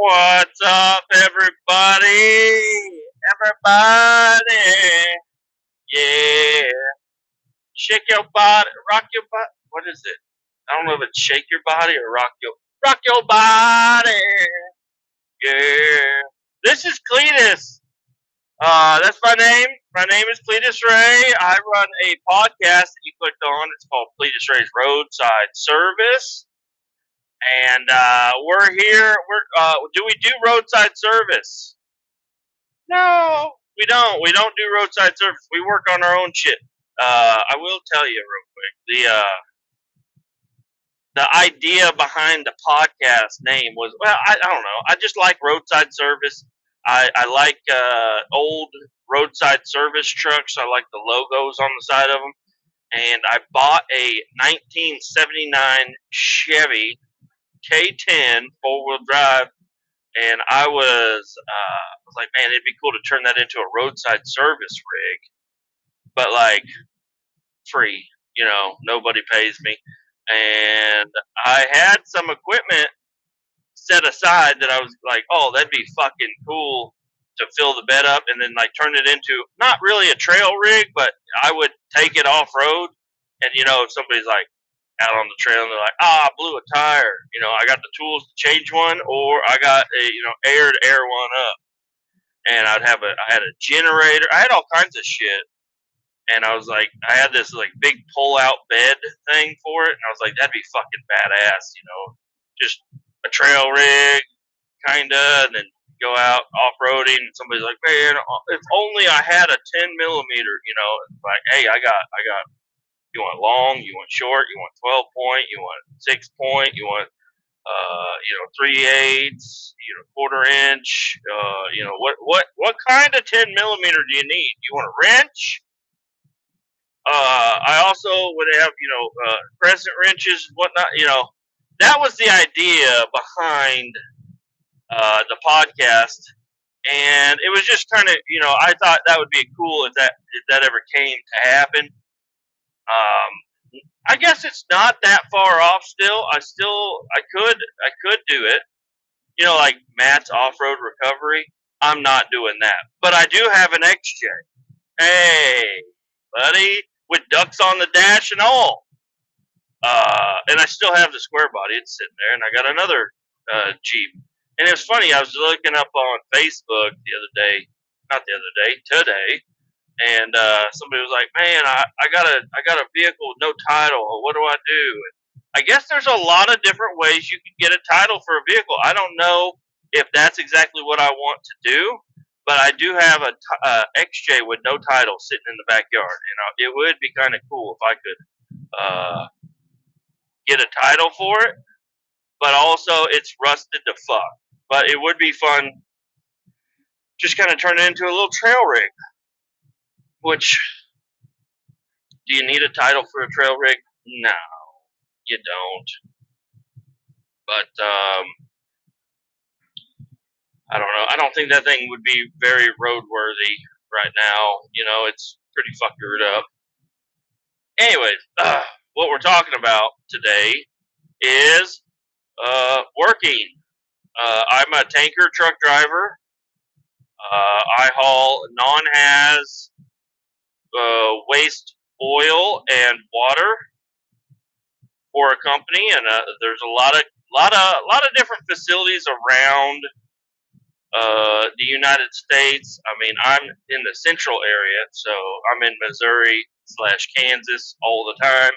What's up, everybody? Everybody, yeah. Shake your body, rock your body. What is it? I don't know if it's shake your body or rock your body. Yeah. This is Kletus. That's my name. My name is Kletus Ray. I run a podcast that you clicked on. It's called Kletus Ray's Roadside Service. And we're here. Do we do roadside service? No, we don't. We don't do roadside service. We work on our own shit. I will tell you real quick. The idea behind the podcast name was, well, I don't know. I just like roadside service. I like old roadside service trucks. I like the logos on the side of them. And I bought a 1979 Chevy K10 four-wheel drive, and I was like, man, it'd be cool to turn that into a roadside service rig, but like free, nobody pays me. And I had some equipment set aside that I was like, oh, that'd be fucking cool to fill the bed up and then like turn it into not really a trail rig, but I would take it off road, and if somebody's like out on the trail and they're like, I blew a tire, I got the tools to change one, or I got a air to air one up, and I had a generator, I had all kinds of shit, and I was like, I had this like big pull out bed thing for it, and I was like, that'd be fucking badass, just a trail rig, kinda, and then go out off roading, and somebody's like, man, if only I had a 10 millimeter, like, hey, I got. You want long, you want short, you want 12-point, you want 6-point, you want 3/8, quarter inch. What kind of 10 millimeter do you need? You want a wrench? I also would have crescent wrenches, whatnot. That was the idea behind the podcast, and it was just kind of I thought that would be cool if that ever came to happen. I guess it's not that far off still. I could do it. Like Matt's off-road recovery. I'm not doing that. But I do have an XJ. Hey, buddy, with ducks on the dash and all. And I still have the square body. It's sitting there, and I got another Jeep. And it was funny. I was looking up on Facebook today, and somebody was like, man, I got a vehicle with no title. What do I do? And I guess there's a lot of different ways you can get a title for a vehicle. I don't know if that's exactly what I want to do, but I do have a XJ with no title sitting in the backyard. It would be kind of cool if I could get a title for it, but also it's rusted to fuck. But it would be fun just kind of turn it into a little trail rig. Which, do you need a title for a trail rig? No, you don't. But, I don't know. I don't think that thing would be very roadworthy right now. It's pretty fuckered up. Anyways, what we're talking about today is working. I'm a tanker truck driver. I haul non-haz waste oil and water for a company, and there's a lot of different facilities around the United States. I mean, I'm in the central area, so I'm in Missouri/Kansas all the time.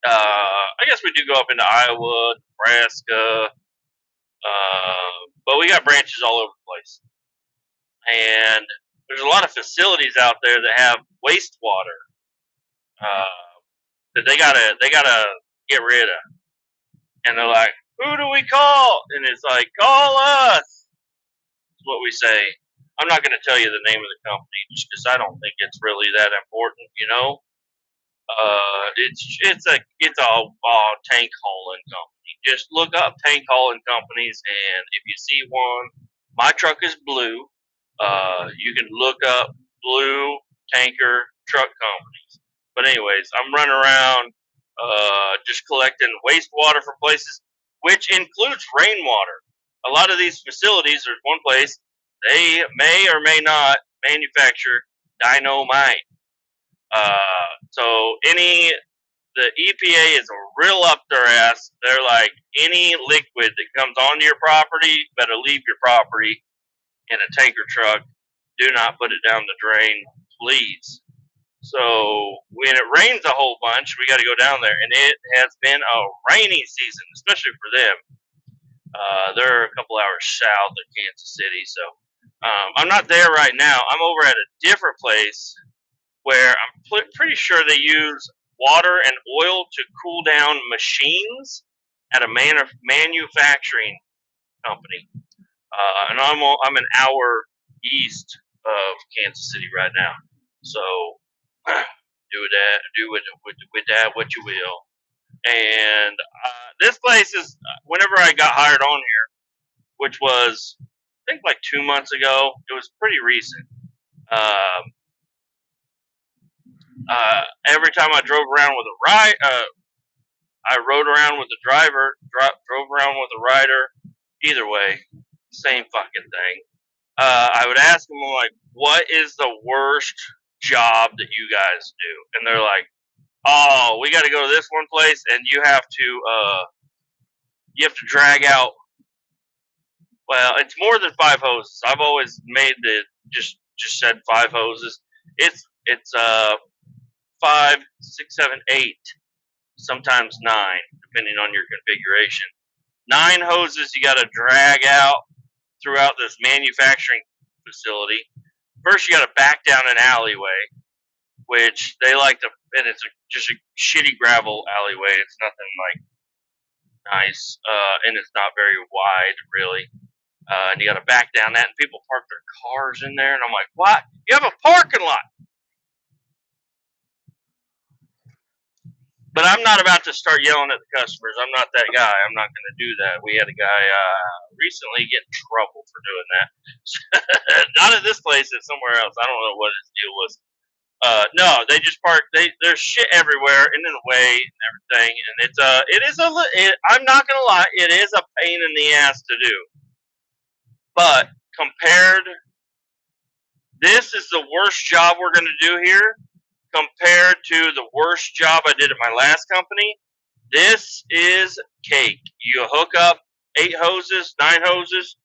I guess we do go up into Iowa, Nebraska, but we got branches all over the place, and there's a lot of facilities out there that have wastewater that they gotta get rid of, and they're like, who do we call? And it's like, call us. Is what we say. I'm not going to tell you the name of the company just because I don't think it's really that important. It's a tank hauling company. Just look up tank hauling companies, and if you see one, my truck is blue. You can look up blue tanker truck companies. But anyways, I'm running around just collecting wastewater from places. which includes rainwater. A lot of these facilities, there's one place, they may or may not manufacture dynamite. So the EPA is real up their ass. They're like, any liquid that comes onto your property better leave your property in a tanker truck. Do not put it down the drain, please. So when it rains a whole bunch, we got to go down there, and it has been a rainy season, especially for them. They're a couple hours south of Kansas City, so I'm not there right now. I'm over at a different place where I'm pretty sure they use water and oil to cool down machines at a manufacturing company. And I'm an hour east of Kansas City right now, so do with that what you will. And this place is, whenever I got hired on here, which was I think like 2 months ago, it was pretty recent. Every time I drove around with a ride, I rode around with the driver, drove around with a rider. Either way, same fucking thing. I would ask them, like, what is the worst job that you guys do? And they're like, oh, we got to go to this one place, and you have to drag out. Well, it's more than 5 hoses. I've always made the just said 5 hoses. It's 5, 6, 7, 8, sometimes 9, depending on your configuration. 9 hoses you got to drag out throughout this manufacturing facility. First, you got to back down an alleyway, which they like to, and it's just a shitty gravel alleyway. It's nothing like nice, and it's not very wide, really. And you got to back down that, and people park their cars in there, and I'm like, what? You have a parking lot. But I'm not about to start yelling at the customers. I'm not that guy. I'm not going to do that. We had a guy recently get in trouble for doing that. Not at this place, it's somewhere else. I don't know what his deal was. No, they just park. There's shit everywhere and in the way and everything. And I'm not going to lie, it is a pain in the ass to do. But this is the worst job we're going to do here. Compared to the worst job I did at my last company, this is cake. You hook up 8 hoses, 9 hoses,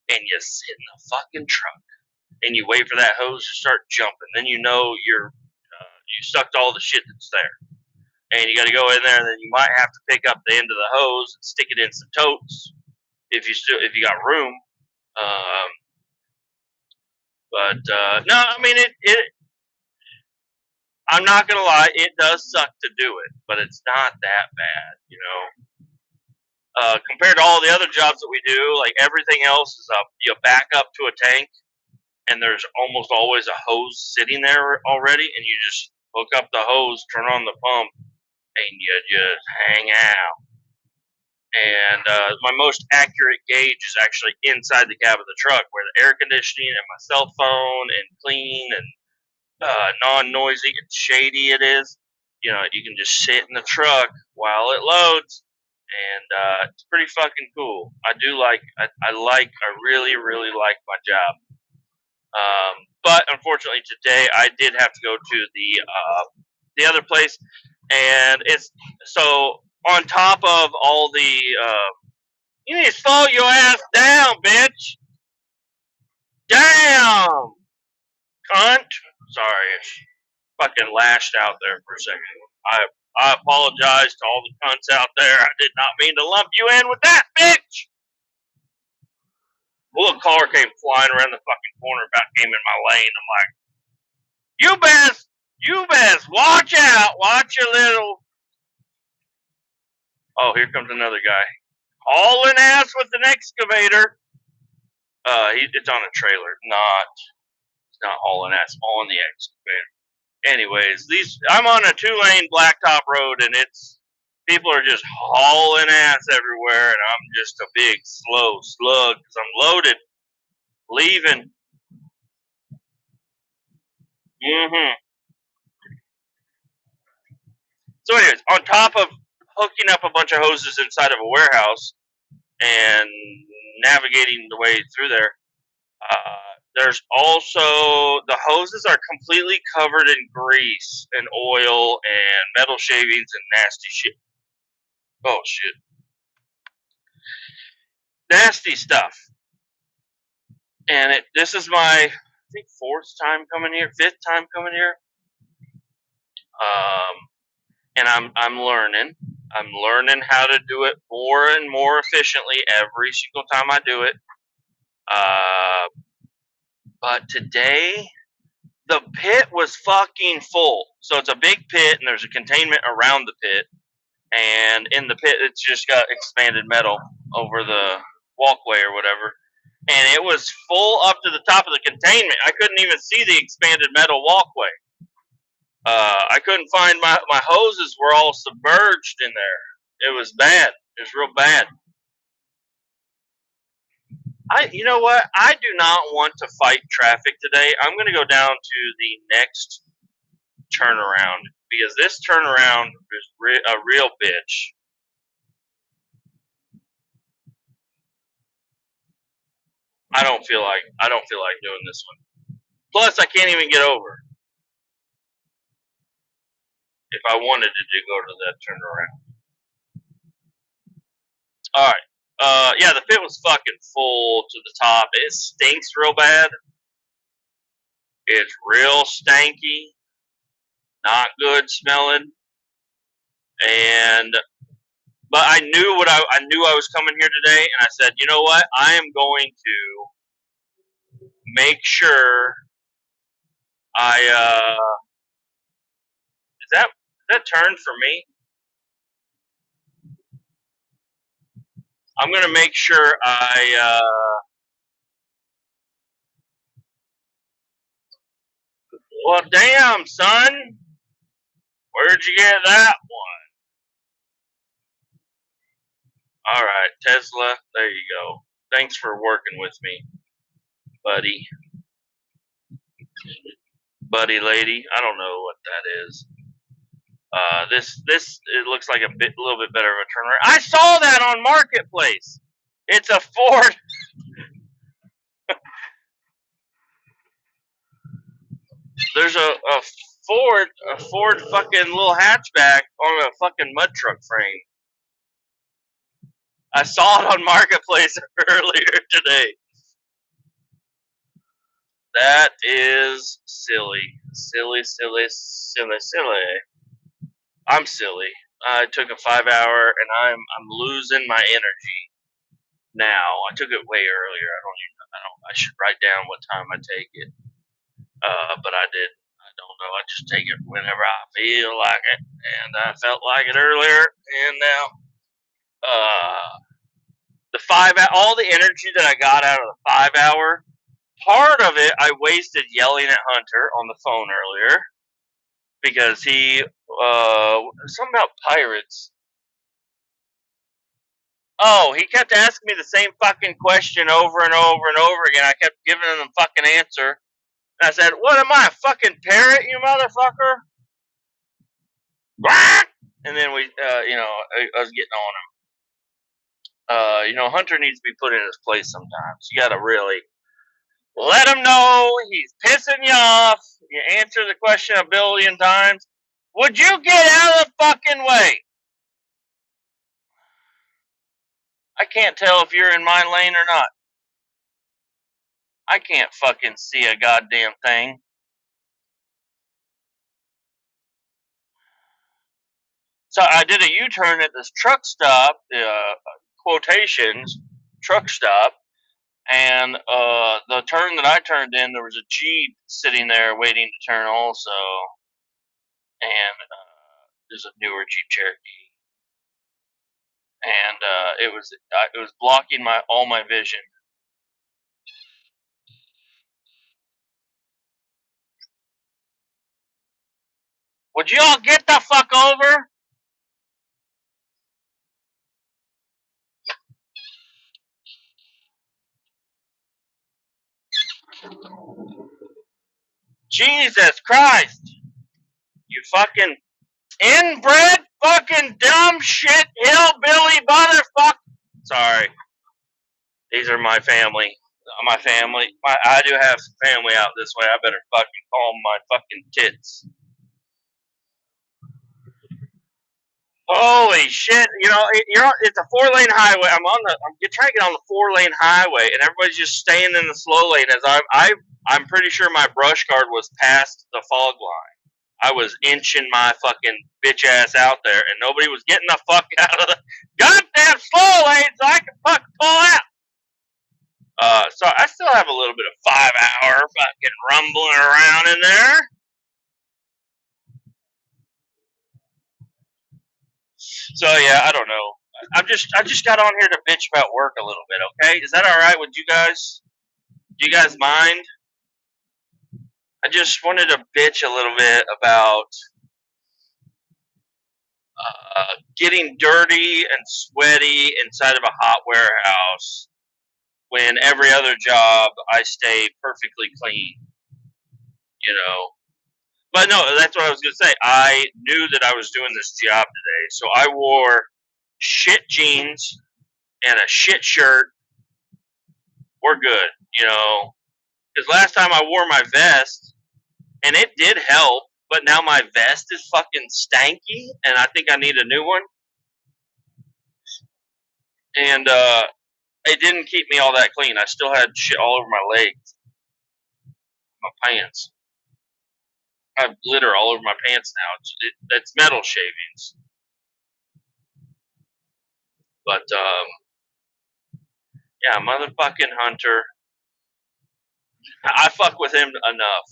and you sit in the fucking truck, and you wait for that hose to start jumping. Then you know you sucked all the shit that's there, and you got to go in there, and then you might have to pick up the end of the hose and stick it in some totes if you got room. No, I mean it. I'm not gonna lie, it does suck to do it, but it's not that bad, you know. Compared to all the other jobs that we do, like everything else is up. You back up to a tank, and there's almost always a hose sitting there already, and you just hook up the hose, turn on the pump, and you just hang out. And my most accurate gauge is actually inside the cab of the truck, where the air conditioning and my cell phone and clean and non-noisy and shady it is. You know, you can just sit in the truck while it loads, and it's pretty fucking cool. I really, really like my job. But unfortunately today I did have to go to the other place, and it's so on top of all the you need to slow your ass down, bitch. Damn, cunt. Sorry, it's fucking lashed out there for a second. I apologize to all the cunts out there. I did not mean to lump you in with that, bitch. A little car came flying around the fucking corner, about came in my lane. I'm like, you best watch out. Watch your little. Oh, here comes another guy. Hauling ass with an excavator. It's on a trailer, not hauling ass on the excavator. Anyways, I'm on a 2-lane blacktop road, and people are just hauling ass everywhere, and I'm just a big slow slug because I'm loaded, leaving. So anyways, on top of hooking up a bunch of hoses inside of a warehouse, and navigating the way through there. There's also the hoses are completely covered in grease and oil and metal shavings and nasty shit. Oh shit, nasty stuff. And this is my, I think, fifth time coming here. And I'm learning. I'm learning how to do it more and more efficiently every single time I do it. But today, the pit was fucking full. So it's a big pit, and there's a containment around the pit. And in the pit, it's just got expanded metal over the walkway or whatever. And it was full up to the top of the containment. I couldn't even see the expanded metal walkway. I couldn't find my hoses were all submerged in there. It was bad. It was real bad. You know what? I do not want to fight traffic today. I'm going to go down to the next turnaround because this turnaround is a real bitch. I don't feel like doing this one. Plus, I can't even get over if I wanted to go to that turnaround. All right. Yeah, the pit was fucking full to the top. It stinks real bad. It's real stanky, not good smelling, but I knew I was coming here today, and I said, you know what? I am going to make sure I is that turn for me? I'm gonna make sure well, damn, son, where'd you get that one? All right, Tesla, there you go. Thanks for working with me, buddy. Buddy lady, I don't know what that is. This it looks like a little bit better of a turnaround. I saw that on Marketplace. It's a Ford. There's a Ford fucking little hatchback on a fucking mud truck frame. I saw it on Marketplace earlier today. That is silly. I'm silly. I took a 5 hour and I'm losing my energy now. I took it way earlier. I should write down what time I take it. But I didn't. I don't know. I just take it whenever I feel like it. And I felt like it earlier, and now the 5 hour, all the energy that I got out of the 5 hour, part of it I wasted yelling at Hunter on the phone earlier because he something about pirates. Oh, he kept asking me the same fucking question over and over and over again. I kept giving him the fucking answer. And I said, what am I, a fucking parrot, you motherfucker? And then I was getting on him. Hunter needs to be put in his place sometimes. You gotta really let him know he's pissing you off. You answer the question a billion times. Would you get out of the fucking way? I can't tell if you're in my lane or not. I can't fucking see a goddamn thing. So I did a U-turn at this truck stop, quotations, truck stop, and the turn that I turned in, there was a Jeep sitting there waiting to turn also, and there's a newer Jeep Cherokee, and it was blocking all my vision. Would you all get the fuck over? Jesus Christ! You fucking inbred fucking dumb shit hillbilly motherfucker! Sorry. These are my family. My family. I do have some family out this way. I better fucking call my fucking tits. Holy shit! It's a 4-lane highway. I'm trying to get on the 4-lane highway, and everybody's just staying in the slow lane. As I'm pretty sure my brush guard was past the fog line. I was inching my fucking bitch ass out there, and nobody was getting the fuck out of the goddamn slow lane so I can fucking pull out. So I still have a little bit of 5-hour fucking rumbling around in there. So yeah, I don't know. I just got on here to bitch about work a little bit. Okay, is that all right with you guys? Do you guys mind? I just wanted to bitch a little bit about getting dirty and sweaty inside of a hot warehouse when every other job I stay perfectly clean. You know. But no, that's what I was going to say. I knew that I was doing this job today, so I wore shit jeans and a shit shirt. We're good, Because last time I wore my vest, and it did help, but now my vest is fucking stanky, and I think I need a new one. And it didn't keep me all that clean. I still had shit all over my legs, my pants. I have glitter all over my pants now. It's metal shavings. But, yeah, motherfucking Hunter. I fuck with him enough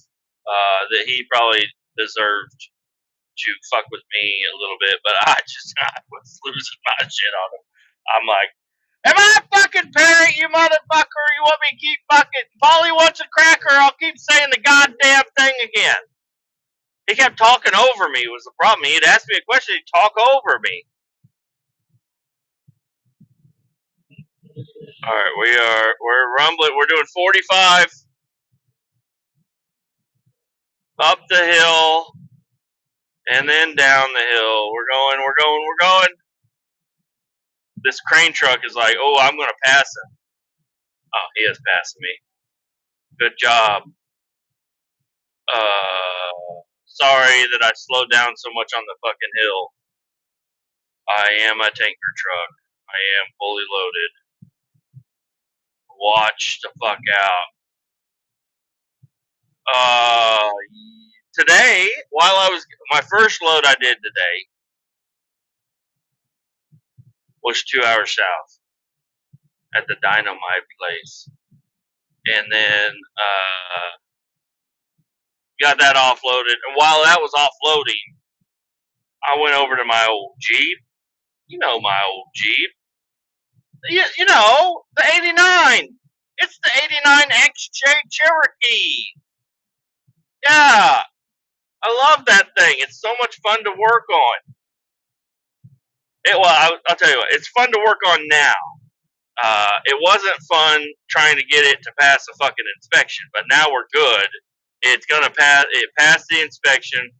that he probably deserved to fuck with me a little bit, but I was losing my shit on him. I'm like, am I a fucking parent, you motherfucker? You want me to keep fucking, if Polly wants a cracker, I'll keep saying the goddamn thing again. He kept talking over me was the problem. He'd ask me a question, he'd talk over me. Alright, we're rumbling, we're doing 45 up the hill and then down the hill. We're going. This crane truck is like, oh, I'm going to pass him. Oh, he is passing me. Good job. Sorry that I slowed down so much on the fucking hill. I am a tanker truck. I am fully loaded. Watch the fuck out. Today, my first load I did today was 2 hours south at the Dynamite place. And then, got that offloaded. And while that was offloading, I went over to my old Jeep. You know my old Jeep. You know, the 89. It's the 89 XJ Cherokee. Yeah. I love that thing. It's so much fun to work on. I'll tell you what, it's fun to work on now. It wasn't fun trying to get it to pass a fucking inspection, but now we're good. It's gonna pass. It passed the inspection.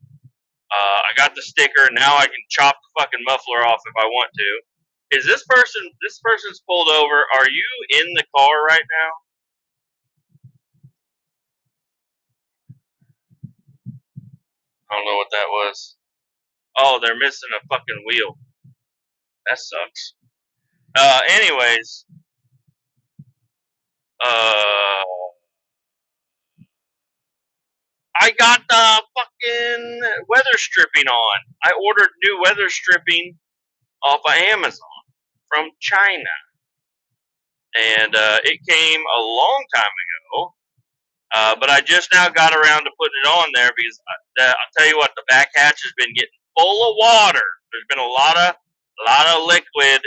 I got the sticker. Now I can chop the fucking muffler off if I want to. Is this person? This person's pulled over. Are you in the car right now? I don't know what that was. Oh, they're missing a fucking wheel. That sucks. Anyways, I got the fucking weather stripping on. I ordered new weather stripping off of Amazon from China. And it came a long time ago. But I just now got around to putting it on there because I'll tell you what, the back hatch has been getting full of water. There's been a lot of liquid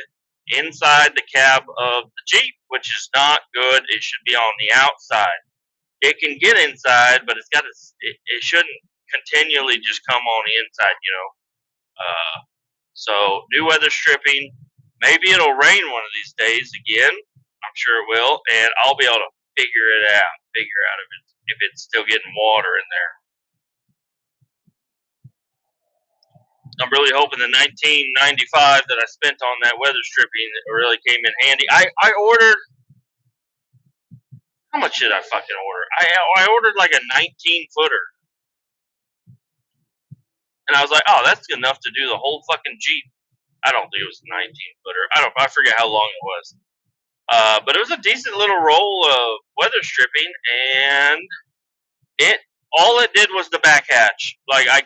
inside the cab of the Jeep, which is not good. It should be on the outside. It can get inside, but it shouldn't continually just come on the inside, So new weather stripping. Maybe it'll rain one of these days again. I'm sure it will, and I'll be able to figure out if it's still getting water in there. I'm really hoping the $19.95 that I spent on that weather stripping really came in handy. I ordered How much did I fucking order? I ordered like a 19-footer. And I was like, oh, that's enough to do the whole fucking Jeep. I don't think it was a 19-footer. I forget how long it was. But it was a decent little roll of weather stripping, and all it did was the back hatch. Like I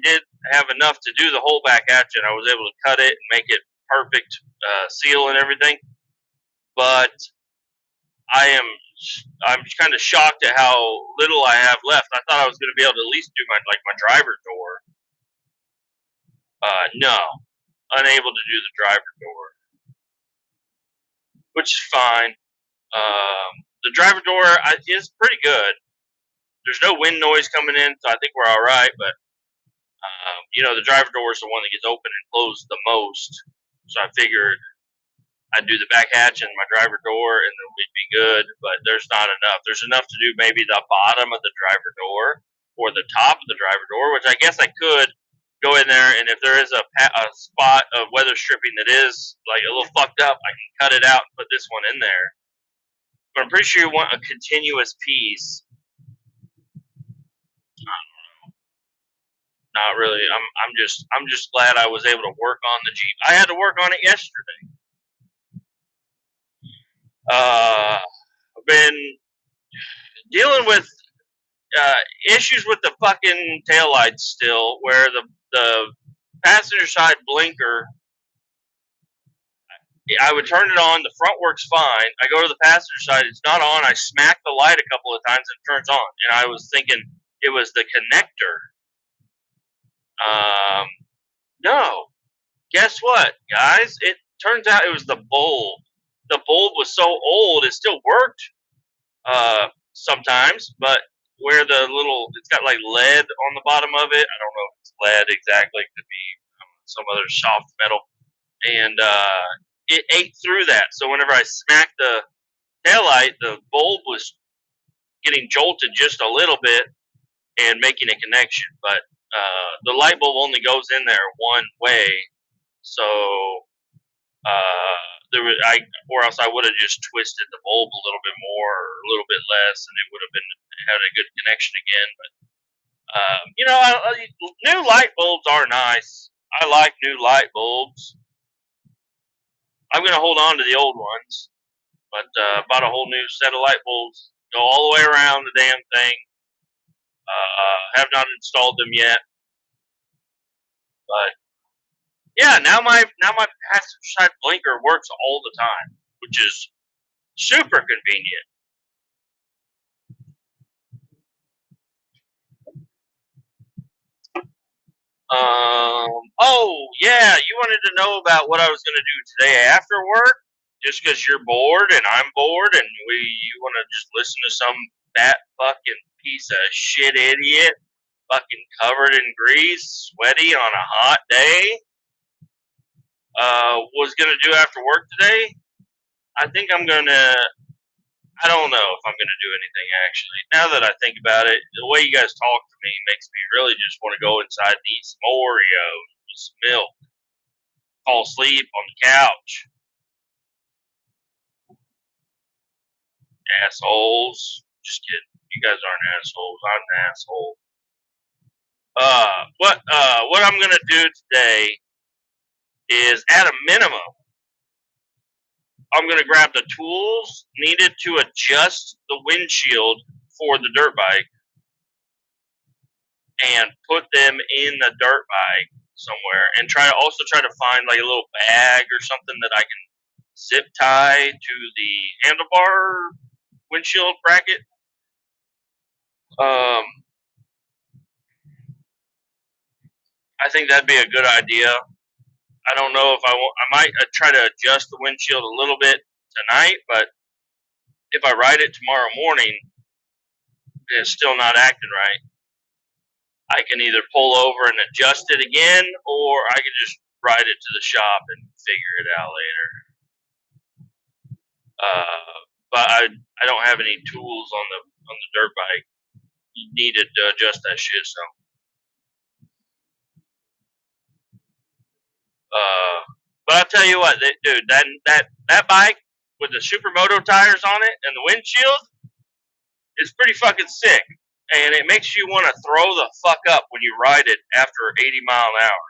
did have enough to do the whole back hatch, and I was able to cut it and make it perfect seal and everything. But I'm kind of shocked at how little I have left. I thought I was going to be able to at least do my driver door. No, unable to do the driver door, which is fine. The driver door is pretty good. There's no wind noise coming in, so I think we're all right. But the driver door is the one that gets open and closed the most. So I figured I'd do the back hatch and my driver door, and then we'd be good. But there's not enough. There's enough to do maybe the bottom of the driver door or the top of the driver door, which I guess I could go in there, and if there is a spot of weather stripping that is like a little fucked up, I can cut it out and put this one in there. But I'm pretty sure you want a continuous piece. Not really. I'm just glad I was able to work on the Jeep. I had to work on it yesterday. I've been dealing with issues with the fucking taillights still, where the passenger side blinker, I would turn it on, the front works fine. I go to the passenger side, it's not on. I smack the light a couple of times and it turns on. And I was thinking it was the connector. No. Guess what, guys? It turns out it was the bulb. The bulb was so old, it still worked sometimes, but where it's got like lead on the bottom of it. I don't know if it's lead exactly. It could be some other soft metal. And it ate through that. So whenever I smacked the taillight, the bulb was getting jolted just a little bit and making a connection. But the light bulb only goes in there one way. So or else I would have just twisted the bulb a little bit more or a little bit less, and it would have had a good connection again. But new light bulbs are nice. I like new light bulbs. I'm going to hold on to the old ones, but bought a whole new set of light bulbs. Go all the way around the damn thing. Have not installed them yet, but yeah, now my passenger side blinker works all the time, which is super convenient. Oh yeah, you wanted to know about what I was going to do today after work, just because you're bored and I'm bored, and you want to just listen to some fat fucking piece of shit idiot, fucking covered in grease, sweaty on a hot day. Was going to do after work today. I think I don't know if I'm going to do anything actually. Now that I think about it, the way you guys talk to me makes me really just want to go inside and eat some Oreos with some milk, fall asleep on the couch. Assholes. Just kidding. You guys aren't assholes. I'm an asshole. What I'm going to do today is, at a minimum, I'm going to grab the tools needed to adjust the windshield for the dirt bike and put them in the dirt bike somewhere, and try to find like a little bag or something that I can zip tie to the handlebar windshield bracket. I think that'd be a good idea. I don't know if I might try to adjust the windshield a little bit tonight, but if I ride it tomorrow morning and it's still not acting right, I can either pull over and adjust it again, or I can just ride it to the shop and figure it out later. But I don't have any tools on the dirt bike needed to adjust that shit, so. But I'll tell you what, dude, that bike with the Supermoto tires on it and the windshield, It's pretty fucking sick, and it makes you want to throw the fuck up when you ride it after 80 mile an hour.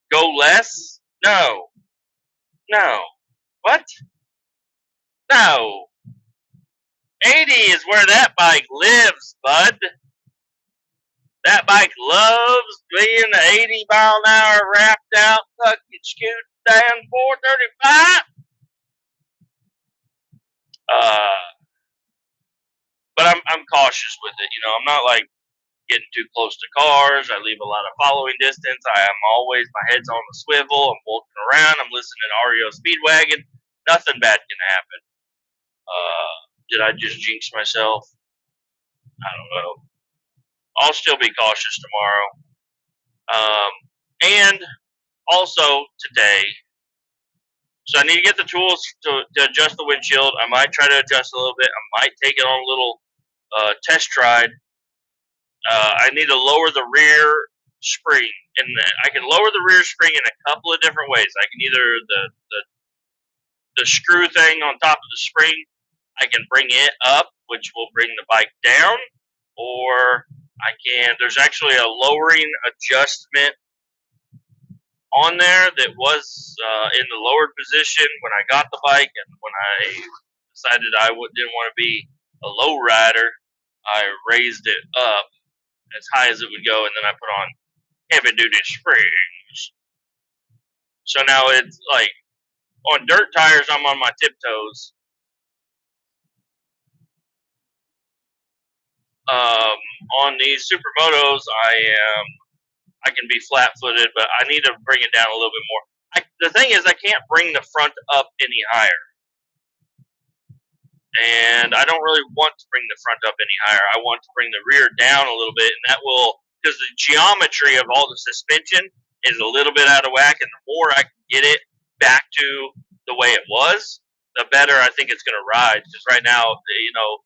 Go less? No. No. What? No. 80 is where that bike lives, bud. That bike loves being the 80 mile an hour wrapped out fucking scoot down 435. But I'm cautious with it. You know, I'm not like getting too close to cars. I leave a lot of following distance. I am always, my head's on the swivel. I'm walking around. I'm listening to REO Speedwagon. Nothing bad can happen. Did I just jinx myself? I don't know. I'll still be cautious tomorrow. And also today, so I need to get the tools to adjust the windshield. I might try to adjust a little bit. I might take it on a little test ride. I need to lower the rear spring, and I can lower the rear spring in a couple of different ways. I can either the screw thing on top of the spring, I can bring it up, which will bring the bike down, or I can. There's actually a lowering adjustment on there that was in the lowered position when I got the bike, and when I decided I didn't want to be a low rider, I raised it up as high as it would go, and then I put on heavy duty springs. So now it's like on dirt tires, I'm on my tiptoes. On these supermotos, I can be flat footed, but I need to bring it down a little bit more. The thing is, I can't bring the front up any higher. And I don't really want to bring the front up any higher. I want to bring the rear down a little bit, and that will, because the geometry of all the suspension is a little bit out of whack, and the more I can get it back to the way it was, the better I think it's going to ride. Because right now, you know,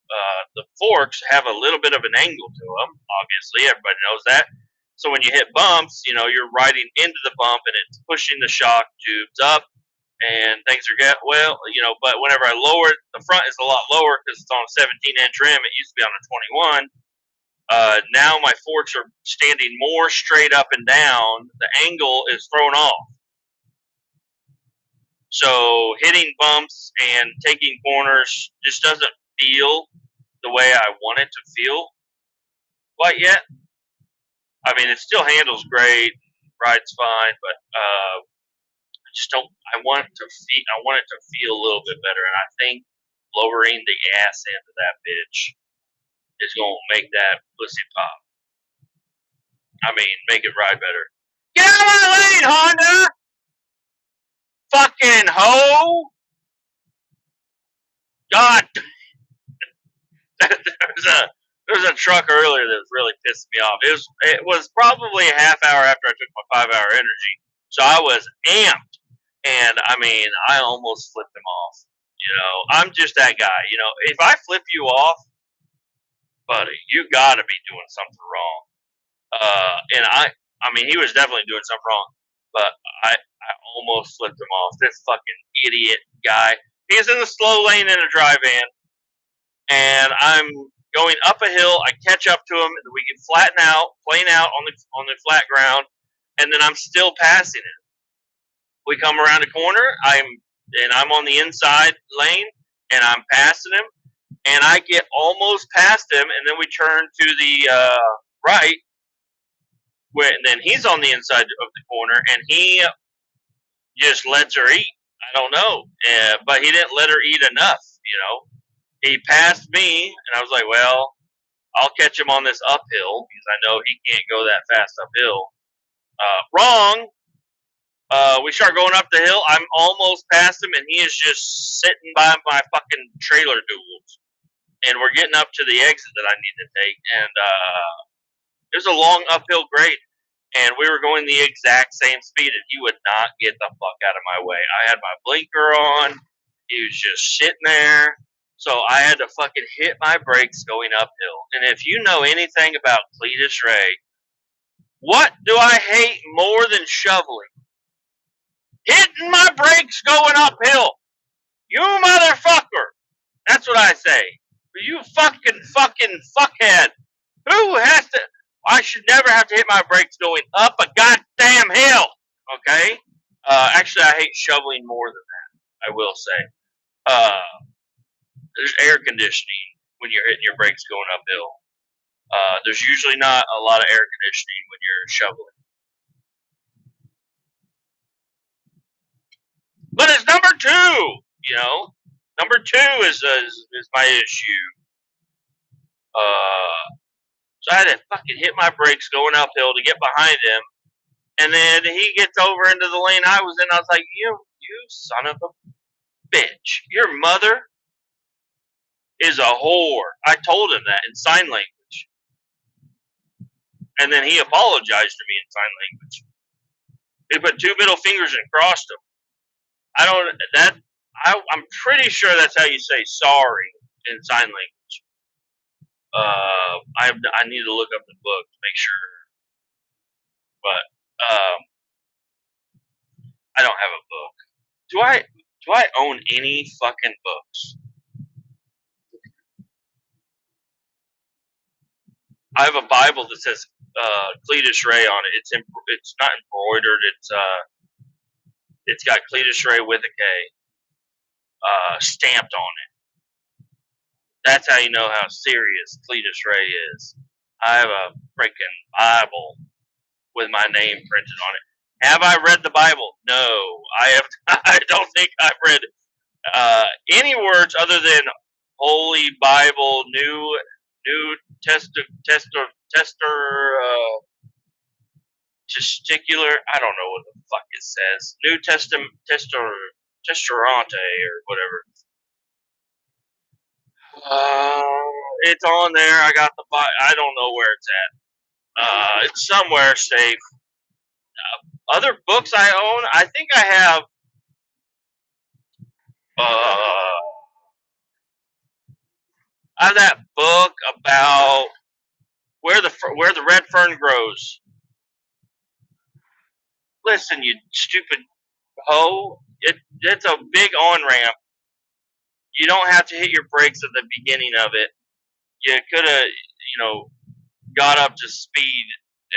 the forks have a little bit of an angle to them. Obviously, everybody knows that. So when you hit bumps, you know, you're riding into the bump, and it's pushing the shock tubes up. And things are getting, well, you know, but whenever I lower it, the front is a lot lower because it's on a 17-inch rim. It used to be on a 21. Now my forks are standing more straight up and down. The angle is thrown off. So hitting bumps and taking corners just doesn't feel the way I want it to feel quite yet. I mean, it still handles great, rides fine, but I just don't. I want it to feel a little bit better, and I think lowering the ass end of that bitch is going to make that pussy pop. I mean, make it ride better. Get out of my lane, Honda! Fucking hoe! God, there was a truck earlier that was really pissing me off. It was probably a half hour after I took my 5-hour energy, so I was amped. And, I mean, I almost flipped him off. You know, I'm just that guy. You know, if I flip you off, buddy, you got to be doing something wrong. And I mean, he was definitely doing something wrong. But I almost flipped him off. This fucking idiot guy. He's in the slow lane in a dry van. And I'm going up a hill. I catch up to him. And we can flatten out, plane out on the flat ground. And then I'm still passing him. We come around the corner, I'm on the inside lane, and I'm passing him, and I get almost past him, and then we turn to the right, and then he's on the inside of the corner, and he just lets her eat. I don't know, but he didn't let her eat enough, you know. He passed me, and I was like, well, I'll catch him on this uphill, because I know he can't go that fast uphill. Wrong. We start going up the hill. I'm almost past him, and he is just sitting by my fucking trailer duals. And we're getting up to the exit that I need to take, and it was a long uphill grade. And we were going the exact same speed, and he would not get the fuck out of my way. I had my blinker on. He was just sitting there. So I had to fucking hit my brakes going uphill. And if you know anything about Kletus Ray, what do I hate more than shoveling? Hitting my brakes going uphill. You motherfucker. That's what I say? You fucking fuckhead. Who has to? I should never have to hit my brakes going up a goddamn hill. Okay? Actually, I hate shoveling more than that, I will say. There's air conditioning when you're hitting your brakes going uphill. There's usually not a lot of air conditioning when you're shoveling. But it's number two, you know. Number two is my issue. So I had to fucking hit my brakes going uphill to get behind him, and then he gets over into the lane I was in. I was like, you son of a bitch. Your mother is a whore. I told him that in sign language. And then he apologized to me in sign language. He put two middle fingers and crossed them. I'm pretty sure that's how you say sorry in sign language. I need to look up the book to make sure. But I don't have a book. Do I own any fucking books? I have a Bible that says Kletus Ray on it. It's not embroidered. It's got Kletus Ray with a K stamped on it. That's how you know how serious Kletus Ray is. I have a freaking Bible with my name printed on it. Have I read the Bible? No, I have. I don't think I've read any words other than Holy Bible, New Testicular. I don't know what the fuck it says. New Testarante or whatever. It's on there. I got the. I don't know where it's at. It's somewhere safe. Other books I own. I think I have. I have that book about where the red fern grows. Listen, you stupid hoe. It's a big on ramp. You don't have to hit your brakes at the beginning of it. You could have, got up to speed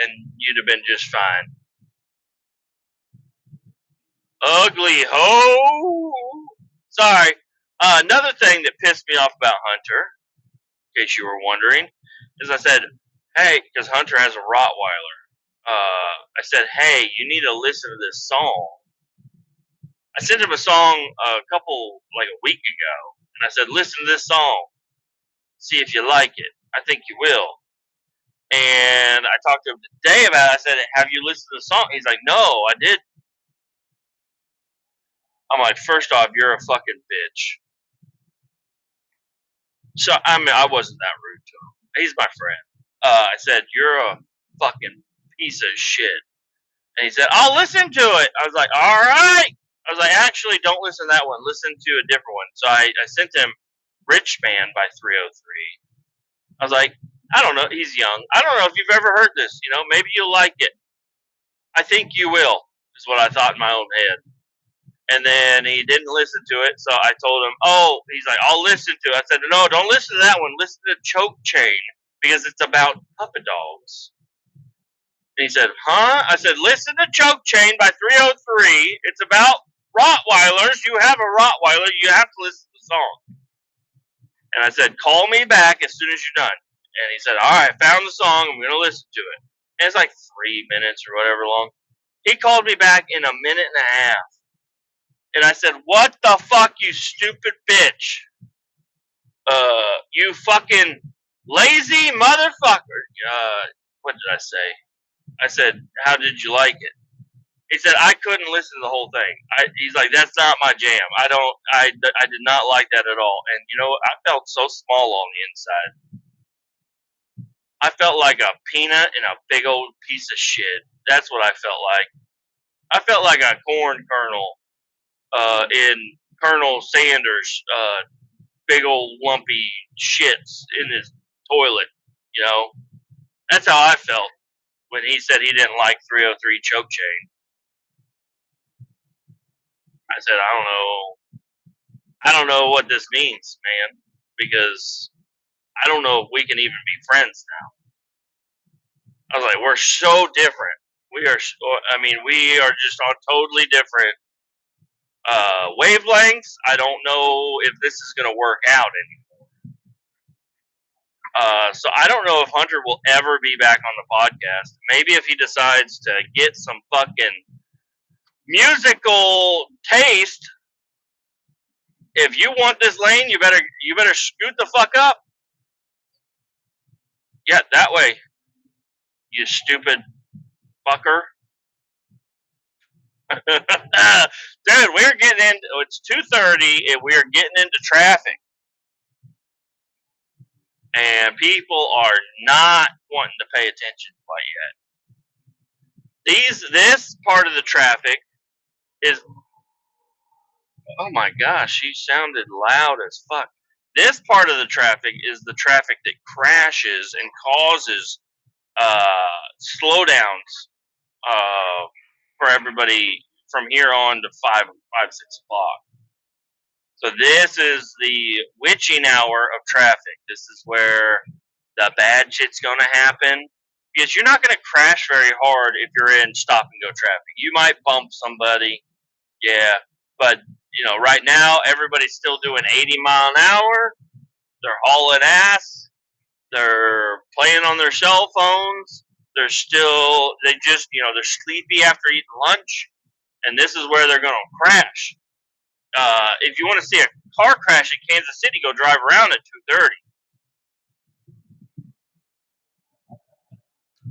and you'd have been just fine. Ugly hoe. Sorry. Another thing that pissed me off about Hunter, in case you were wondering, is I said, hey, because Hunter has a Rottweiler. I said, hey, you need to listen to this song. I sent him a song like a week ago, and I said, listen to this song. See if you like it. I think you will. And I talked to him today about it. I said, have you listened to the song? He's like, no, I did. I'm like, first off, you're a fucking bitch. So, I mean, I wasn't that rude to him. He's my friend. I said, you're a fucking piece of shit. And he said, I'll listen to it. I was like, all right. I was like, actually, don't listen to that one. Listen to a different one. So I sent him Rich Man by 303. I was like, I don't know. He's young. I don't know if you've ever heard this. Maybe you'll like it. I think you will, is what I thought in my own head. And then he didn't listen to it, so I told him, he's like, I'll listen to it. I said, no, don't listen to that one. Listen to Choke Chain, because it's about puppy dogs. And he said, huh? I said, listen to Choke Chain by 303. It's about Rottweilers. You have a Rottweiler. You have to listen to the song. And I said, call me back as soon as you're done. And he said, all right, found the song. I'm going to listen to it. And it's like 3 minutes or whatever long. He called me back in a minute and a half. And I said, what the fuck, you stupid bitch? You fucking lazy motherfucker. What did I say? I said, how did you like it? He said, I couldn't listen to the whole thing. He's like, that's not my jam. I did not like that at all. And, I felt so small on the inside. I felt like a peanut in a big old piece of shit. That's what I felt like. I felt like a corn kernel in Colonel Sanders' big old lumpy shits in his toilet, That's how I felt when he said he didn't like 303 Choke Chain. I said, I don't know what this means, man. because I don't know if we can even be friends now. I was like, we're so different. We are. We are just on totally different wavelengths. I don't know if this is going to work out anymore. So I don't know if Hunter will ever be back on the podcast. Maybe if he decides to get some fucking musical taste. If you want this lane, you better scoot the fuck up. Yeah, that way. You stupid fucker. Dude, we're getting into it's 2:30 and we're getting into traffic. And people are not wanting to pay attention quite yet. This part of the traffic is oh my gosh, she sounded loud as fuck. This part of the traffic is the traffic that crashes and causes slowdowns for everybody from here on to 6 o'clock. So this is the witching hour of traffic. This is where the bad shit's going to happen. Because you're not going to crash very hard if you're in stop and go traffic. You might bump somebody, yeah. But, right now, everybody's still doing 80 mile an hour. They're hauling ass. They're playing on their cell phones. They're sleepy after eating lunch. And this is where they're going to crash. If you want to see a car crash in Kansas City, go drive around at 2:30.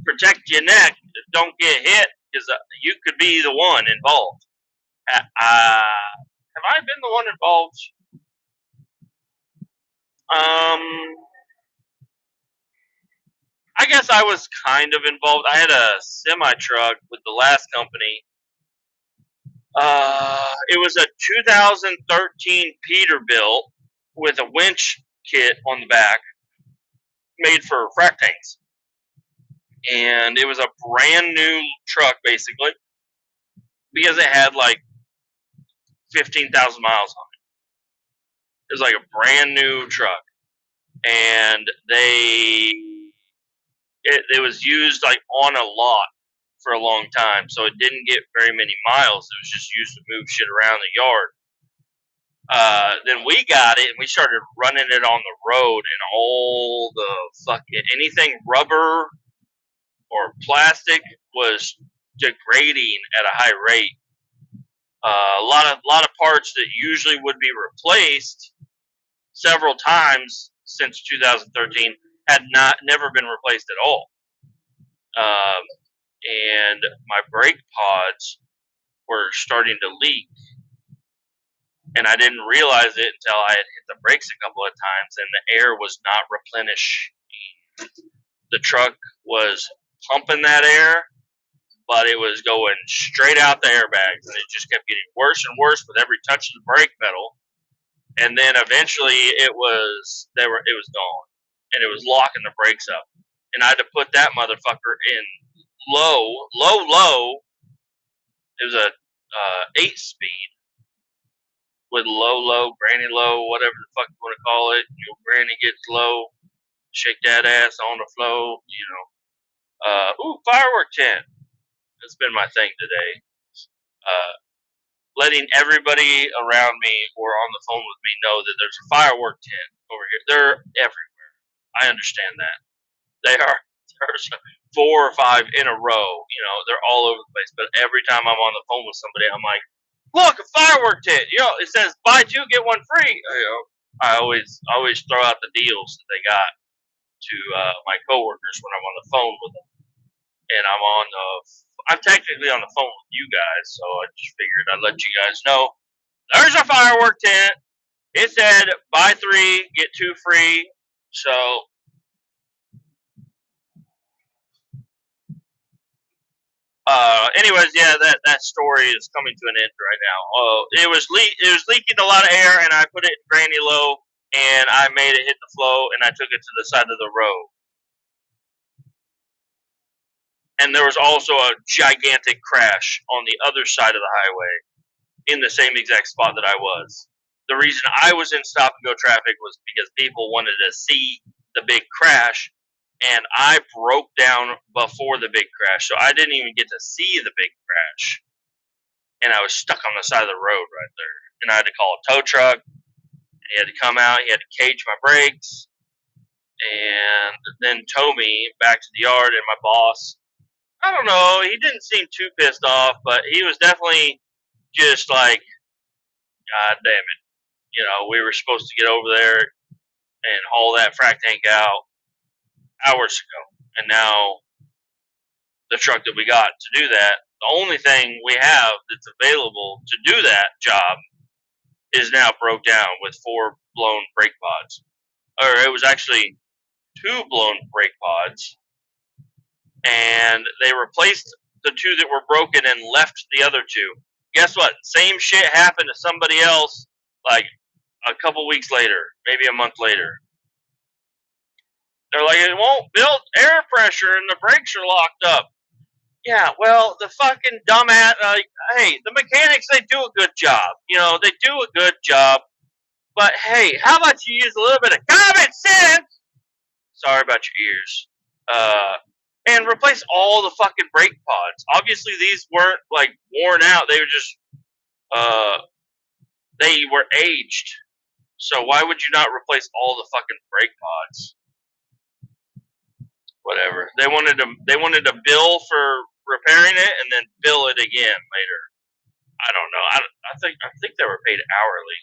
Protect your neck. Don't get hit because you could be the one involved. Have I been the one involved? I guess I was kind of involved. I had a semi-truck with the last company. It was a 2013 Peterbilt with a winch kit on the back made for frac tanks. And it was a brand new truck, basically, because it had like 15,000 miles on it. It was like a brand new truck. And it was used like on a lot for a long time, so it didn't get very many miles. It was just used to move shit around the yard. Then we got it and we started running it on the road, and all the fucking anything rubber or plastic was degrading at a high rate. A lot of parts that usually would be replaced several times since 2013 had never been replaced at all. And my brake pods were starting to leak. And I didn't realize it until I had hit the brakes a couple of times and the air was not replenished. The truck was pumping that air, but it was going straight out the airbags, and it just kept getting worse and worse with every touch of the brake pedal. And then eventually it was gone, and it was locking the brakes up. And I had to put that motherfucker in low. It was a 8-speed with low, granny low, whatever the fuck you want to call it. Your granny gets low, shake that ass on the floor, firework tent. That's been my thing today. Letting everybody around me or on the phone with me know that there's a firework tent over here. They're everywhere. I understand that. There's 4 or 5 in a row. They're all over the place. But every time I'm on the phone with somebody, I'm like, look, a firework tent. It says buy 2 get 1 free. I always throw out the deals that they got to my coworkers when I'm on the phone with them. And I'm technically on the phone with you guys, so I just figured I'd let you guys know. There's a firework tent. It said buy 3 get 2 free. So anyways, yeah, that story is coming to an end right now. It was leaking a lot of air, and I put it in granny low, and I made it hit the flow, and I took it to the side of the road. And there was also a gigantic crash on the other side of the highway in the same exact spot that I was. the reason I was in stop and go traffic was because people wanted to see the big crash, and I broke down before the big crash, so I didn't even get to see the big crash, and I was stuck on the side of the road right there, and I had to call a tow truck. He had to come out. He had to cage my brakes, and then tow me back to the yard. And my boss, I don't know, he didn't seem too pissed off, but he was definitely just like, God damn it. We were supposed to get over there and haul that frac tank out hours ago. And now the truck that we got to do that, the only thing we have that's available to do that job is now broke down with 4 blown brake pods. Or it was actually 2 blown brake pods. And they replaced the 2 that were broken and left the other 2. Guess what? Same shit happened to somebody else like a couple weeks later, maybe a month later. They're like, it won't build air pressure and the brakes are locked up. Yeah, well, the fucking dumbass, hey, the mechanics, they do a good job. They do a good job. But hey, how about you use a little bit of common sense? Sorry about your ears. And replace all the fucking brake pods. Obviously, these weren't, like, worn out. They were just, they were aged. So why would you not replace all the fucking brake pods? Whatever. They wanted to bill for repairing it and then bill it again later. I don't know. I think they were paid hourly.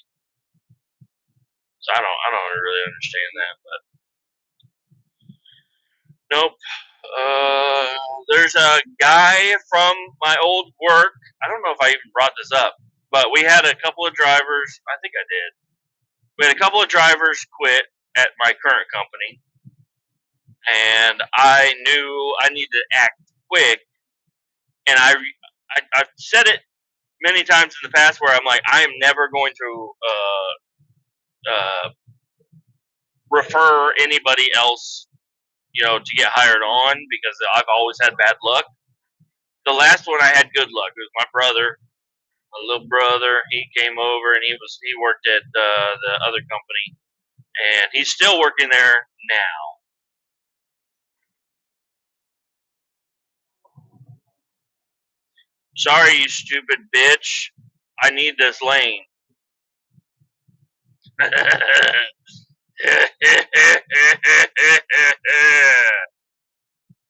So I don't really understand that, but nope. There's a guy from my old work. I don't know if I even brought this up, but we had a couple of drivers. I think I did. We had a couple of drivers quit at my current company, and I knew I needed to act quick. And I've said it many times in the past where I'm like, I am never going to refer anybody else, to get hired on because I've always had bad luck. The last one I had good luck. It was my brother, my little brother. He came over and he worked at the other company, and he's still working there now. Sorry, you stupid bitch. I need this lane.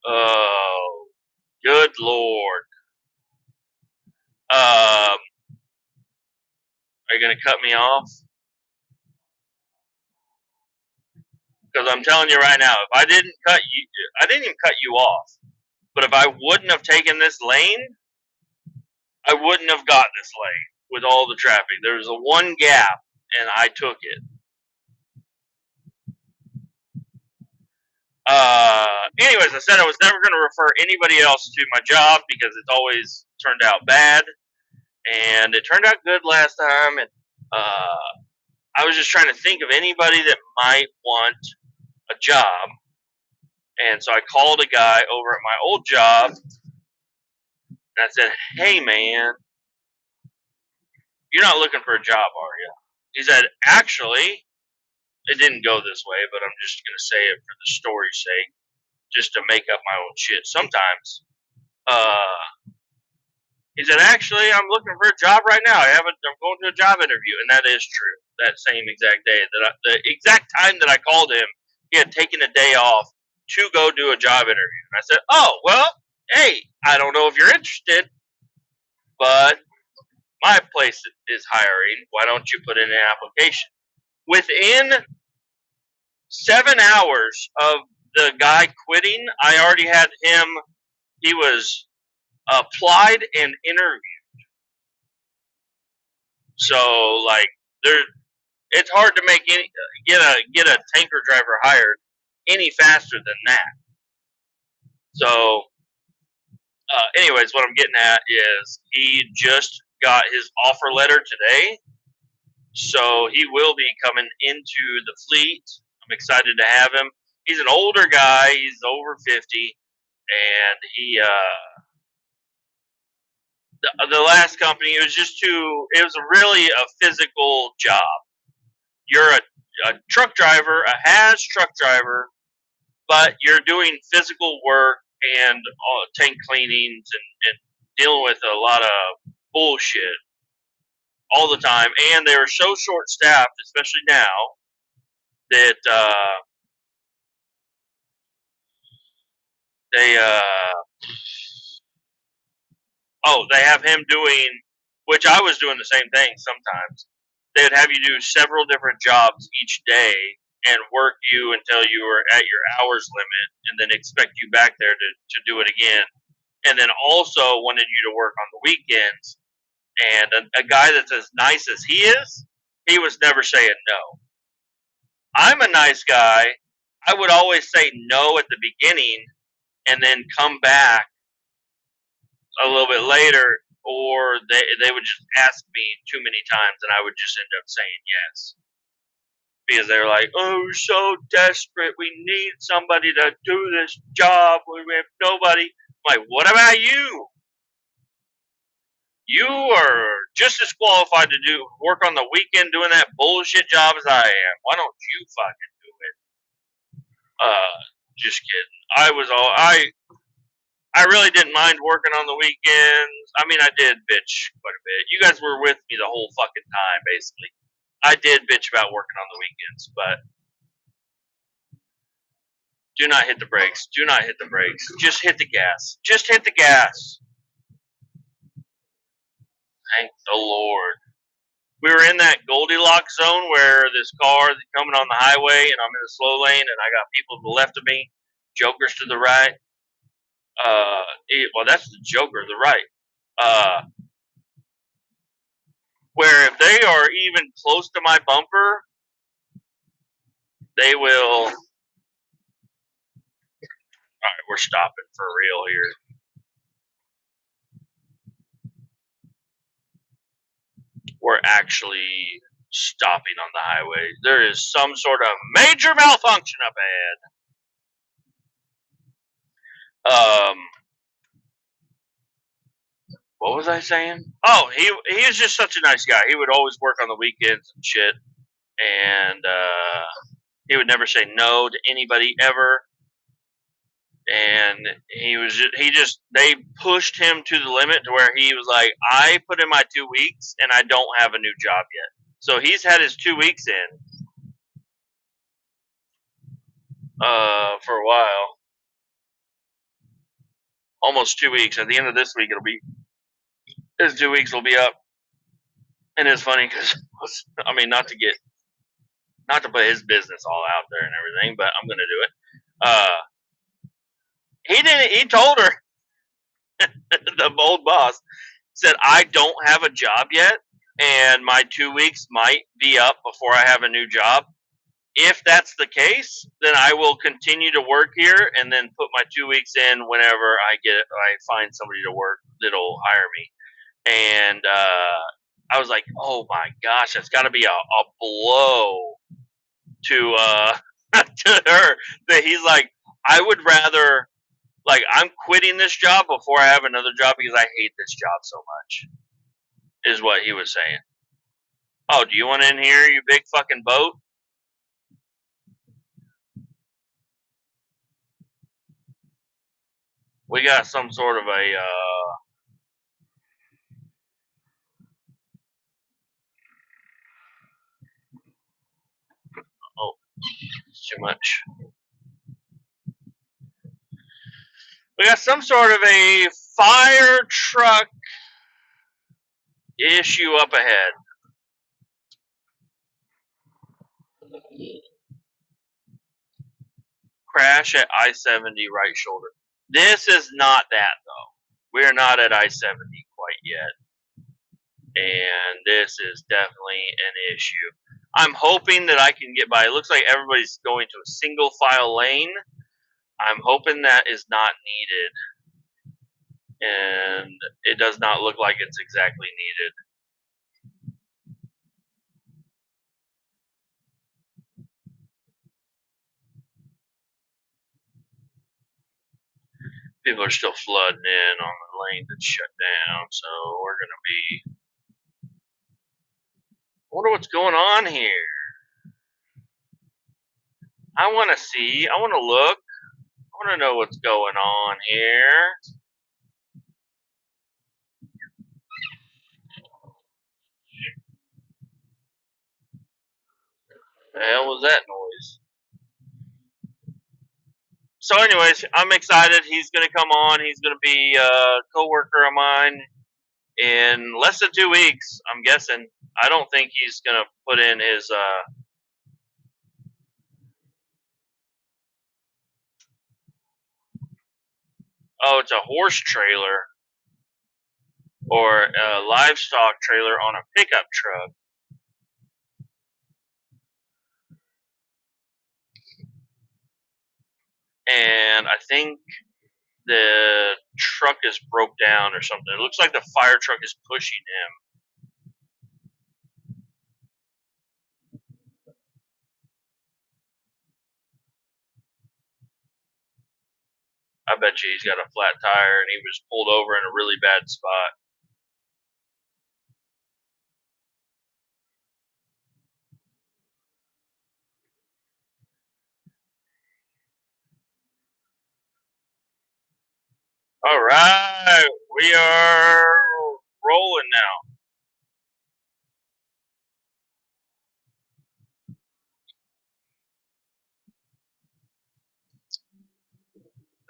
Oh, good Lord. Are you going to cut me off? Because I'm telling you right now, if I didn't even cut you off. But if I wouldn't have taken this lane, I wouldn't have got this lane with all the traffic. There was a one gap, and I took it. Anyways, I said I was never going to refer anybody else to my job because it's always turned out bad. And it turned out good last time. And I was just trying to think of anybody that might want a job. And so I called a guy over at my old job. And I said, hey, man, you're not looking for a job, are you? He said, actually, it didn't go this way, but I'm just going to say it for the story's sake, just to make up my own shit. Sometimes, he said, actually, I'm looking for a job right now. I'm going to a job interview, and that is true. That same exact day, the exact time that I called him, he had taken a day off to go do a job interview. And I said, oh, well, hey, I don't know if you're interested, but my place is hiring. Why don't you put in an application? Within 7 hours of the guy quitting, I already had him. He was applied and interviewed. So, like, it's hard to get a tanker driver hired any faster than that. So, anyways, what I'm getting at is he just got his offer letter today, so he will be coming into the fleet. I'm excited to have him. He's an older guy. He's over 50, and The last company, it was just too. It was really a physical job. You're a truck driver, a has truck driver, but you're doing physical work and tank cleanings and dealing with a lot of bullshit all the time. And they were so short staffed, especially now, that they they have him doing, which I was doing the same thing sometimes. They would have you do several different jobs each day and work you until you were at your hours limit and then expect you back there to do it again. And then also wanted you to work on the weekends. And a guy that's as nice as he was never saying no. I'm a nice guy. I would always say no at the beginning and then come back a little bit later, or they would just ask me too many times and I would just end up saying yes. Because they're like, oh, we're so desperate. We need somebody to do this job. We have nobody. I'm like, what about you? You are just as qualified to do work on the weekend doing that bullshit job as I am. Why don't you fucking do it? Just kidding. I really didn't mind working on the weekends. I mean, I did bitch quite a bit. You guys were with me the whole fucking time, basically. I did bitch about working on the weekends, but do not hit the brakes. Do not hit the brakes. Just hit the gas. Just hit the gas. Thank the Lord. We were in that Goldilocks zone where this car is coming on the highway and I'm in the slow lane and I got people to the left of me, jokers to the right. Well, that's the joker, the right. Where if they are even close to my bumper, they will. All right, we're stopping for real here. We're actually stopping on the highway. There is some sort of major malfunction up ahead. What was I saying? Oh, he is just such a nice guy. He would always work on the weekends and shit, and he would never say no to anybody ever. And they pushed him to the limit to where he was like, I put in my 2 weeks and I don't have a new job yet. So he's had his 2 weeks in for a while, almost 2 weeks. At the end of this week, his 2 weeks will be up. And it's funny because I mean, not to put his business all out there and everything, but I'm gonna do it. He told her, the old boss said, I don't have a job yet, and my 2 weeks might be up before I have a new job. If that's the case, then I will continue to work here and then put my 2 weeks in whenever I find somebody to work that'll hire me. And I was like, oh my gosh, that's got to be a blow to to her that he's like, I would rather, like, I'm quitting this job before I have another job because I hate this job so much, is what he was saying. Oh, do you want in here, you big fucking boat? We got some sort of a oh, it's too much. We got some sort of a fire truck issue up ahead. Crash at I-70 right shoulder. This is not that, though. We're not at I-70 quite yet. And this is definitely an issue. I'm hoping that I can get by. It looks like everybody's going to a single file lane. I'm hoping that is not needed. And it does not look like it's exactly needed. People are still flooding in on the lane that's shut down, so we're gonna be. I wonder what's going on here. I want to see. I want to look. I want to know what's going on here. The hell was that noise? So, anyways, I'm excited. He's going to come on. He's going to be a coworker of mine in less than 2 weeks, I'm guessing. I don't think he's going to put in his. Oh, it's a horse trailer or a livestock trailer on a pickup truck. And I think the truck is broke down or something. It looks like the fire truck is pushing him. I bet you he's got a flat tire and he was pulled over in a really bad spot. All right, we are rolling now.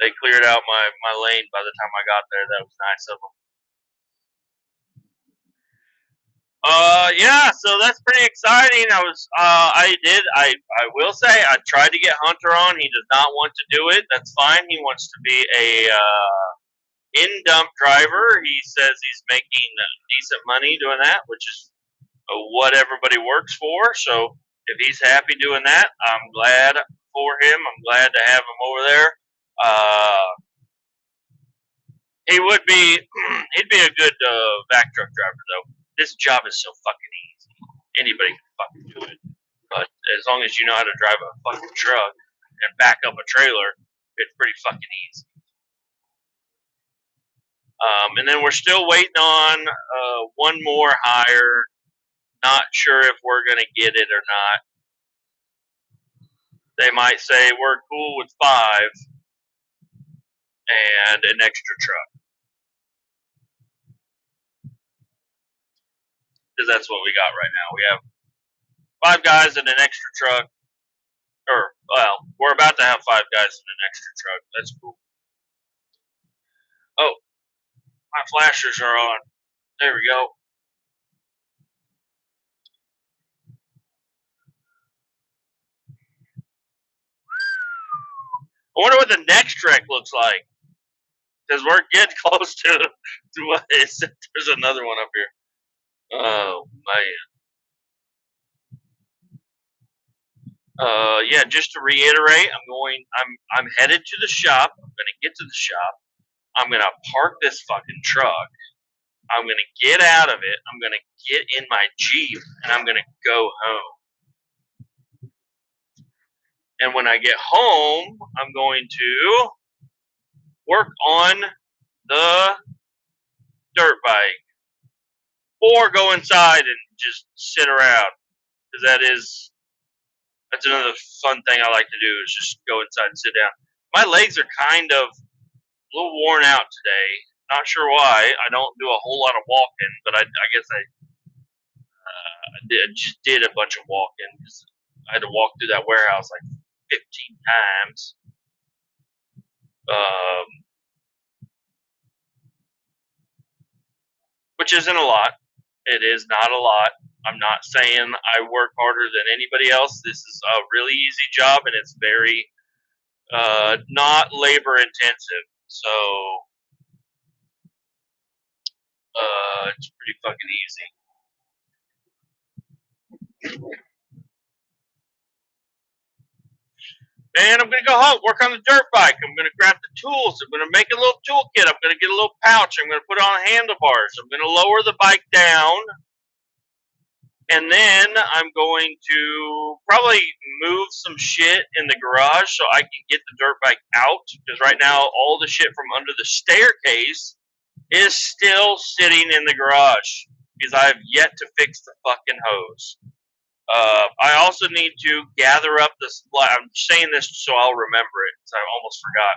They cleared out my lane by the time I got there. That was nice of them. Yeah, so that's pretty exciting. I will say, I tried to get Hunter on. He does not want to do it. That's fine. He wants to be a in-dump driver. He says he's making decent money doing that, which is what everybody works for. So if he's happy doing that, I'm glad for him. I'm glad to have him over there. He would be, he'd be a good vac truck driver though. This job is so fucking easy. Anybody can fucking do it. But as long as you know how to drive a fucking truck and back up a trailer, it's pretty fucking easy. And then we're still waiting on one more hire. Not sure if we're going to get it or not. They might say we're cool with 5 and an extra truck. Because that's what we got right now. We have 5 guys and an extra truck. Or, well, we're about to have 5 guys and an extra truck. That's cool. Oh, my flashers are on. There we go. I wonder what the next trek looks like. Because we're getting close to what is. There's another one up here. Oh, man. Yeah, just to reiterate, I'm headed to the shop. I'm gonna get to the shop. I'm gonna park this fucking truck. I'm gonna get out of it. I'm gonna get in my Jeep and I'm gonna go home. And when I get home, I'm going to work on the dirt bike or go inside and just sit around, because that's another fun thing I like to do is just go inside and sit down. My legs are kind of a little worn out today. Not sure why. I don't do a whole lot of walking, but I guess I just did a bunch of walking because I had to walk through that warehouse like 15 times. Which isn't a lot. It is not a lot. I'm not saying I work harder than anybody else. This is a really easy job, and it's very not labor intensive. So it's pretty fucking easy. And I'm going to go home, work on the dirt bike. I'm going to grab the tools. I'm going to make a little toolkit. I'm going to get a little pouch. I'm going to put on handlebars. I'm going to lower the bike down. And then I'm going to probably move some shit in the garage so I can get the dirt bike out. Because right now, all the shit from under the staircase is still sitting in the garage because I have yet to fix the fucking hose. I also need to gather up the supply. I'm saying this so I'll remember it because I almost forgot.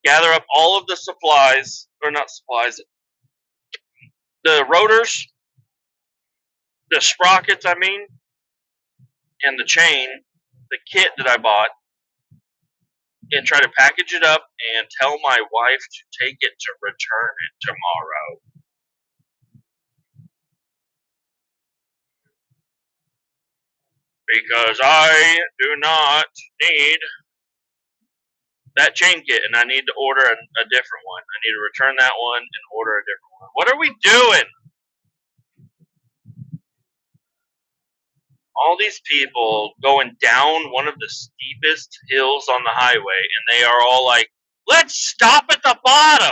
Gather up all of the supplies, or not supplies, the rotors, the sprockets, I mean, and the chain, the kit that I bought, and try to package it up and tell my wife to take it to return it tomorrow. Because I do not need that chain kit, and I need to order a different one. I need to return that one and order a different one. What are we doing? All these people going down one of the steepest hills on the highway, and they are all like, let's stop at the bottom.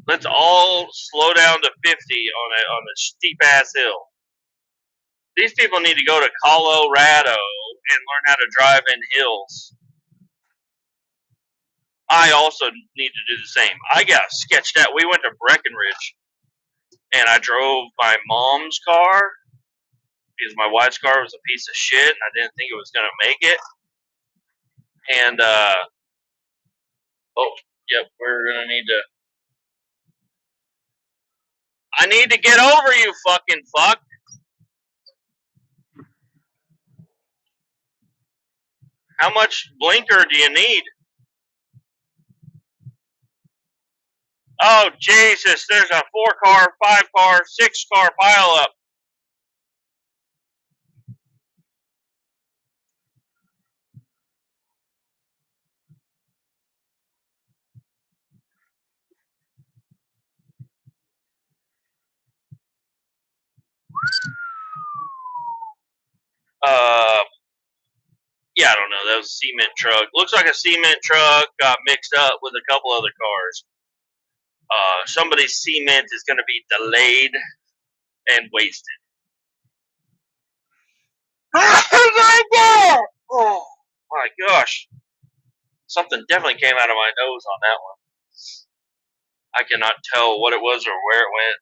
Let's all slow down to 50 on a steep ass hill. These people need to go to Colorado and learn how to drive in hills. I also need to do the same. I got sketched out. We went to Breckenridge, and I drove my mom's car because my wife's car was a piece of shit, and I didn't think it was going to make it. And, we're going to need to. I need to get over you, fucking fuck. How much blinker do you need? Oh, Jesus, there's a 4-car, 5-car, 6-car pileup. Yeah, I don't know. That was a cement truck. Looks like a cement truck got mixed up with a couple other cars. Somebody's cement is going to be delayed and wasted. Oh my gosh. Something definitely came out of my nose on that one. I cannot tell what it was or where it went.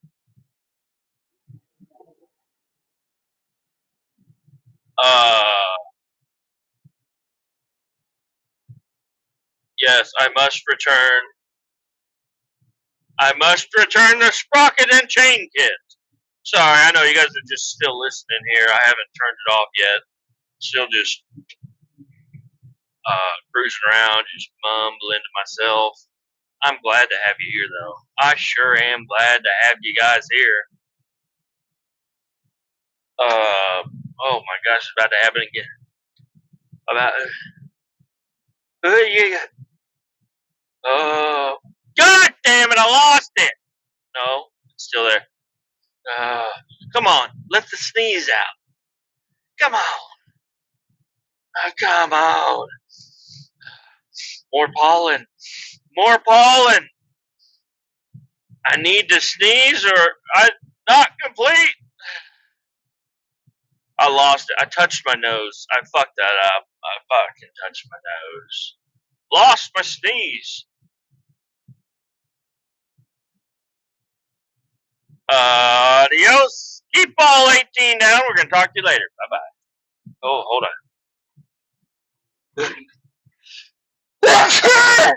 Yes, I must return. I must return the sprocket and chain kit. Sorry, I know you guys are just still listening here. I haven't turned it off yet. Still just cruising around, just mumbling to myself. I'm glad to have you here, though. I sure am glad to have you guys here. Oh my gosh, it's about to happen again. God damn it, I lost it! No, it's still there. Come on, let the sneeze out. Come on. Come on. More pollen. More pollen. I need to sneeze or I'm not complete. I lost it. I touched my nose. I fucked that up. I fucking touched my nose. Lost my sneeze. Adios. Keep ball 18 down. We're going to talk to you later. Bye-bye. Oh, hold on.